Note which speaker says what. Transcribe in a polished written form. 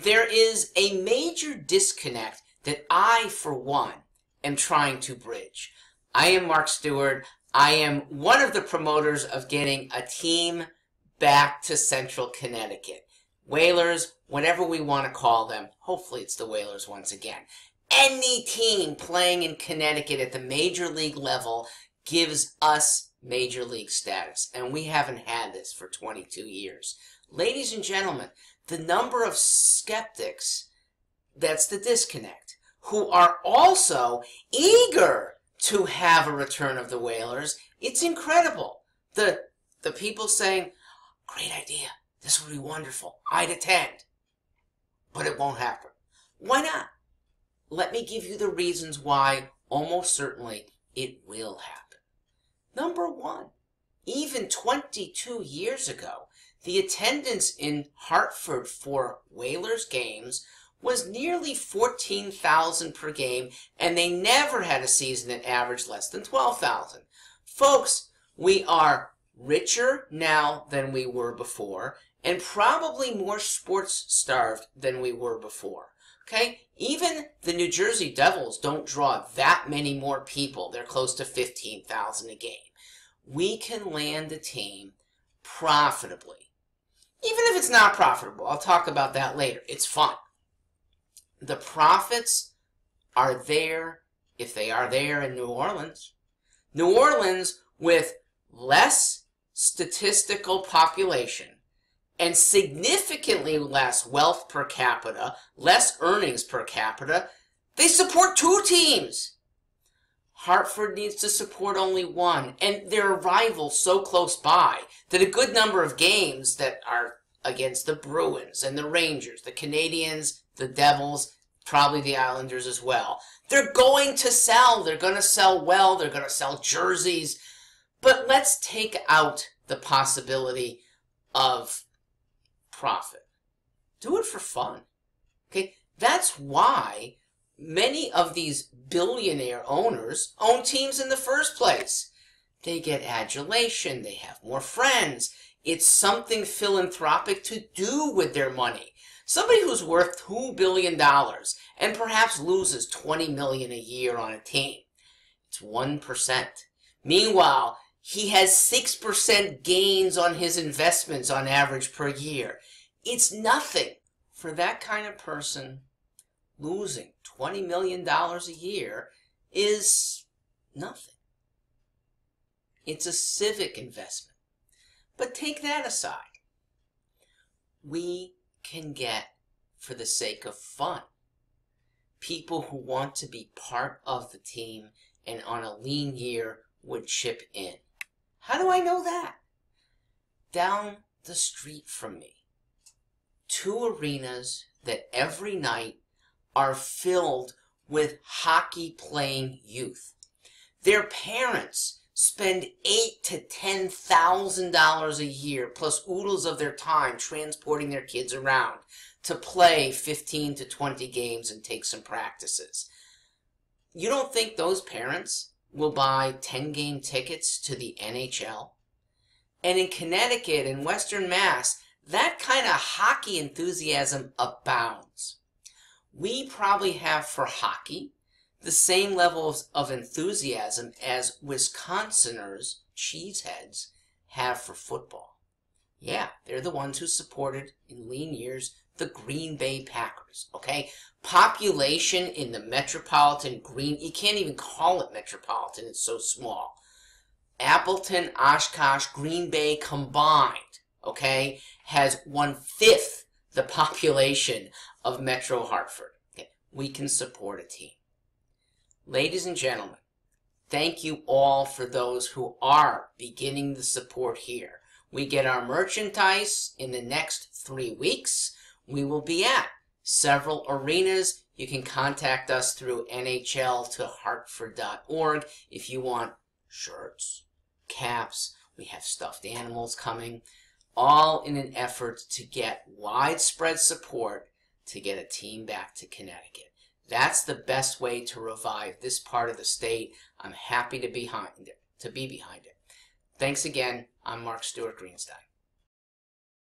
Speaker 1: there is a major disconnect that I, for one, am trying to bridge. I am Mark Stewart. I am one of the promoters of getting a team back to Central Connecticut. Whalers, whatever we want to call them. Hopefully it's the Whalers once again. Any team playing in Connecticut at the major league level gives us major league status, and we haven't had this for 22 years. Ladies and gentlemen, the number of skeptics, that's the disconnect, who are also eager to have a return of the Whalers, it's incredible. The people saying, great idea, this would be wonderful, I'd attend, but it won't happen. Why not? Let me give you the reasons why almost certainly it will happen. Number one, even 22 years ago, the attendance in Hartford for Whalers games was nearly 14,000 per game, and they never had a season that averaged less than 12,000. Folks, we are richer now than we were before, and probably more sports-starved than we were before. Okay? Even the New Jersey Devils don't draw that many more people. They're close to 15,000 a game. We can land a team profitably. Even if it's not profitable, I'll talk about that later. It's fun. The profits are there if they are there in New Orleans. New Orleans, with less statistical population and significantly less wealth per capita, less earnings per capita, they support two teams. Hartford needs to support only one, and there are rivals so close by that a good number of games that are against the Bruins and the Rangers, the Canadiens, the Devils, probably the Islanders as well, they're going to sell. They're going to sell well. They're going to sell jerseys. But let's take out the possibility of profit. Do it for fun. Okay? That's why many of these billionaire owners own teams in the first place. They get adulation. They have more friends. It's something philanthropic to do with their money. Somebody who's worth $2 billion and perhaps loses $20 million a year on a team. It's 1%. Meanwhile, he has 6% gains on his investments on average per year. It's nothing. For that kind of person, losing $20 million a year is nothing. It's a civic investment. But take that aside. We can get, for the sake of fun, people who want to be part of the team and on a lean year would chip in. How do I know that? Down the street from me, 2 arenas that every night are filled with hockey-playing youth. Their parents spend $8,000 to $10,000 a year plus oodles of their time transporting their kids around to play 15 to 20 games and take some practices. You don't think those parents will buy 10-game tickets to the NHL? And in Connecticut and Western Mass, that kind of hockey enthusiasm abounds. We probably have for hockey the same levels of enthusiasm as Wisconsiners, cheeseheads, have for football. Yeah, they're the ones who supported, in lean years, the Green Bay Packers, okay? Population in the metropolitan you can't even call it metropolitan, it's so small. Appleton, Oshkosh, Green Bay combined, okay, has 1/5 the population of Metro Hartford. Okay? We can support a team. Ladies and gentlemen, thank you all for those who are beginning the support here. We get our merchandise in the next 3 weeks. We will be at several arenas. You can contact us through nhl2hartford.org if you want shirts, caps. We have stuffed animals coming, all in an effort to get widespread support to get a team back to Connecticut. That's the best way to revive this part of the state. I'm happy to be behind it. Thanks again. I'm Mark Stewart Greenstein.